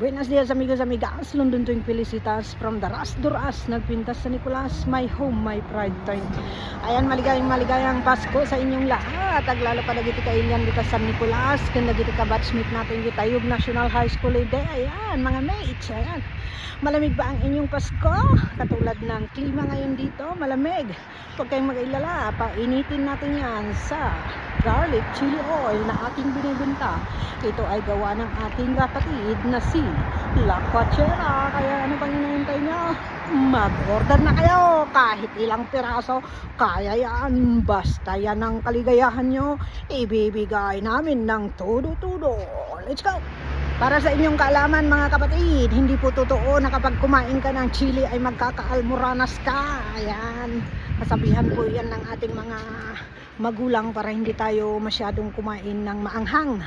Buenos dias amigos, amigas, London Toing Felicitas from the Ras Duras, nagpintas sa Nicolas, my home, my pride time. Ayan, maligayang Pasko sa inyong lahat. Aglalo pa dagiti kailyan kita sa Nicolas, kung dagiti ka batchmate natin kita Tayub National High School ide. Ayan, mga mates, ayan. Malamig ba ang inyong Pasko? Katulad ng klima ngayon dito, malamig. Huwag kayong mag-ilala, painitin natin yan sa garlic chili oil na ating binibenta. Ito ay gawa ng ating kapatid na si La Cochera. Kaya ano pang hinihintay nyo? Mag-order na kayo kahit ilang piraso. Kaya yan, basta yan ang kaligayahan nyo, ibibigay namin ng todo-todo. Let's go! Para sa inyong kaalaman mga kapatid, hindi po totoo na kapag kumain ka ng chili ay magkakaalmoranas ka. Ayan, kasabihan po yan ng ating mga magulang para hindi tayo masyadong kumain ng maanghang.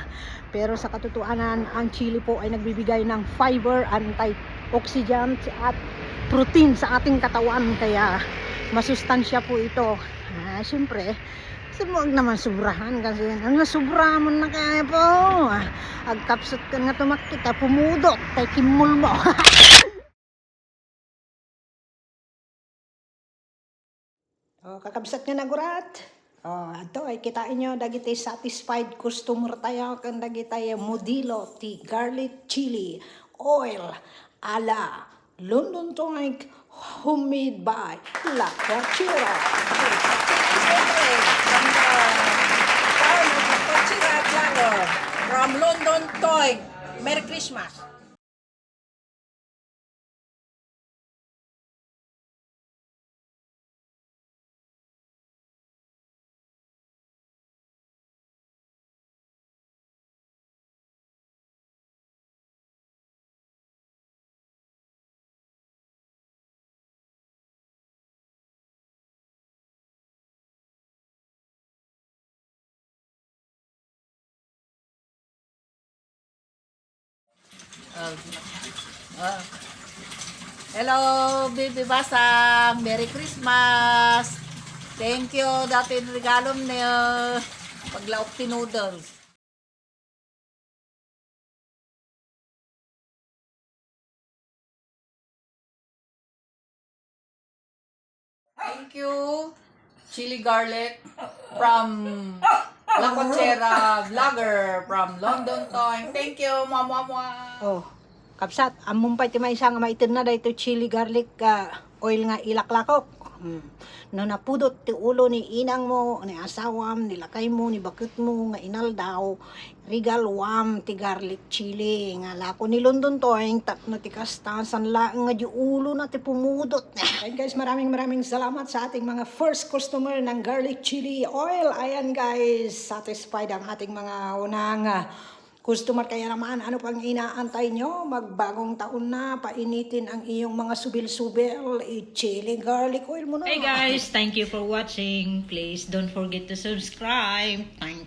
Pero sa katotohanan, ang chili po ay nagbibigay ng fiber, antioxidant at protein sa ating katawan. Kaya masustansya po ito. Siyempre, huwag naman sobrahan kasi ang nasubra mo na kaya po. Agkapsot ka nga tumakita, pumudot, tay kimul mo. Kakabsat nga nagurat. Ito ay kitain nyo, dagiti satisfied customer tayo, kung dagiti modelo ti garlic chili oil ala London Toing, homemade by La Cochera. From London Toing. Merry Christmas. Hello, Bibi Basang. Merry Christmas. Thank you. Dati regalo niyo. Paglaop ti noodles. Thank you. Chili garlic from La Cochera vlogger from London Toing. Thank you, mama. Kapsat, amumpay ti may isang maitin na dahito chili garlic oil nga ilaklakok. No napudot ti ulo ni inang mo, ni asawam, ni lakay mo, ni bakit mo, nga inaldaw, regal wam ti garlic chili, nga lako ni London Toing, tapno ti kastasan lang nga di ulo na ti pumudot. Ayan guys, maraming salamat sa ating mga first customer ng garlic chili oil. Ayan guys, satisfied ang ating mga unang customer. Kaya naman, ano pang inaantay nyo? Magbagong taon na, painitin ang iyong mga subil-subil, i-chili garlic oil mo na. Hey guys, thank you for watching. Please don't forget to subscribe. Thank